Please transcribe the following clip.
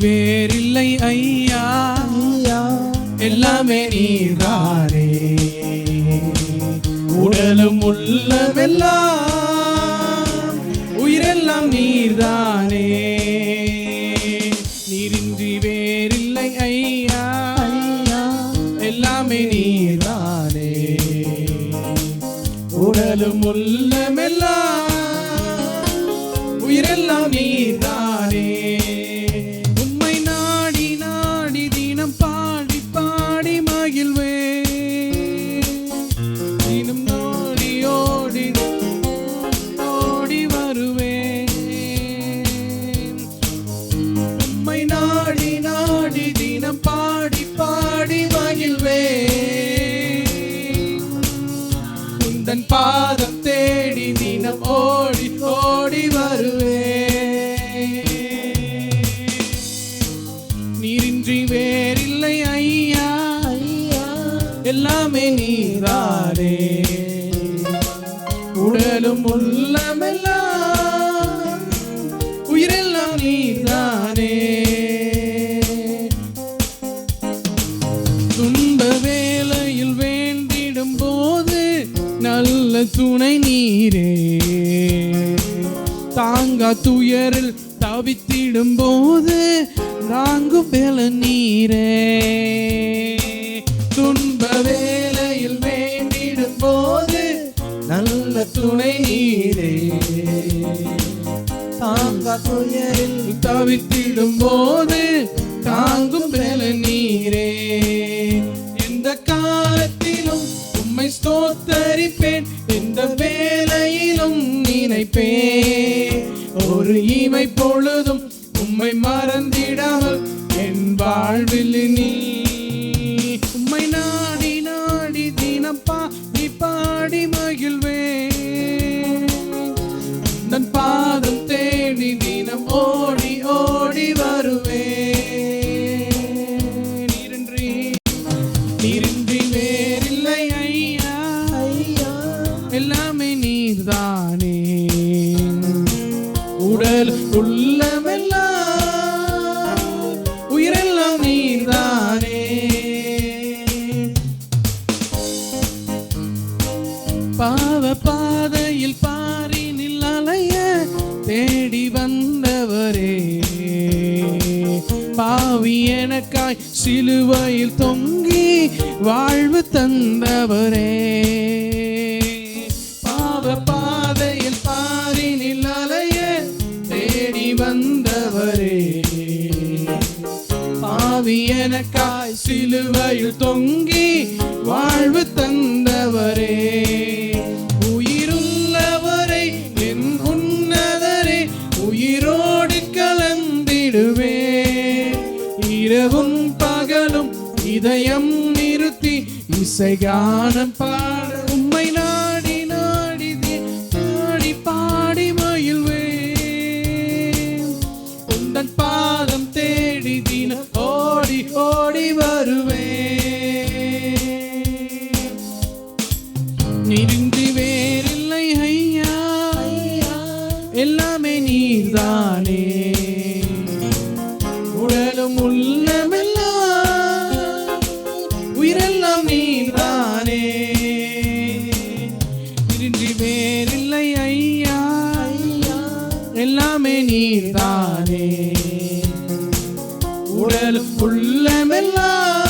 வேறில்லை ஐயா, எல்லாமே நீர்தானே. உடலும் உள்ளமெல்லாம் உயிரெல்லாம் நீர்தானே. நீரின்றி வேறில்லை ஐயா, எல்லாமே நீர்தானே. உடலும் உள்ளமெல்லாம் உயிரெல்லாம் நீர்தானே. பாதம் தேடி தினம் ஓடி ஓடி வருவே. நீரின்றி வேறில்லை ஐயா, எல்லாமே நீரானே. உடலும் உள்ளமெல்லாம் உயிரெல்லாம் நீரானே. துன்ப வேளையில் வேண்டிடும் போது நல்ல துணை நீரே. தாங்கா துயரில் தவித்திடும் போது தாங்கும் பல நீரே. துன்ப வேளையில் வேண்டிடும் போது நல்ல துணை நீரே. தாங்கா துயரில் தவித்திடும் போது தாங்கும் பல நீரே. எந்த காலத்திலும் உம்மை ஸ்தோத்தரிப்பேன், எந்த வேளையிலும் நினைப்பேன். ஒரு இமை பொழுதும் உம்மை மறந்திடாமல் என் வாழ்வில் நீ. உம்மை நாடி நாடி தினம் பாடி பாடி மகிழ்வேன். நன் பாதம் தேடி தினம் ஓடி ஓடி வருவேன். நீரின்றி வேறில்லை ஐயா, எல்லாமே நீர்தானே. உடல் உள்ளமெல்லாம் உயிரெல்லாம் நீர்தானே. பாவ பாதையில் பாரினில் அலைய தேடி வந்தவரே. பாவி எனக்காய் சிலுவையில் தொங்கி வாழ்வு தந்தவரே. பாவ பாதையில் பாரினில் அலைய தேடி வந்தவரே. பாவி எனக்காய் சிலுவையில் தொங்கி வாழ்வு தந்தவரே. உயிருள்ளவரை என் உன்னதரே, உயிரோடு கலந்திடுவே. இரவும் பகலும் இதயம் நிறுத்தி இசைகானம் பாட உம்மை நாடி நாடி பாடி பாடி மகிழ்வேன். உந்தன் பாதம் தேடி தினம் ஓடி ஓடி வருவேன். நீரின்றி வேறில்லை ஐயா, எல்லாமே நீர்தானே. உடலும் உள்ளமெல்லாம் உயிரெல்லாம் நீர்தானே. நீரின்றி வேறில்லை ஐயா, எல்லாமே நீர்தானே. உடலும் உள்ளமெல்லாம்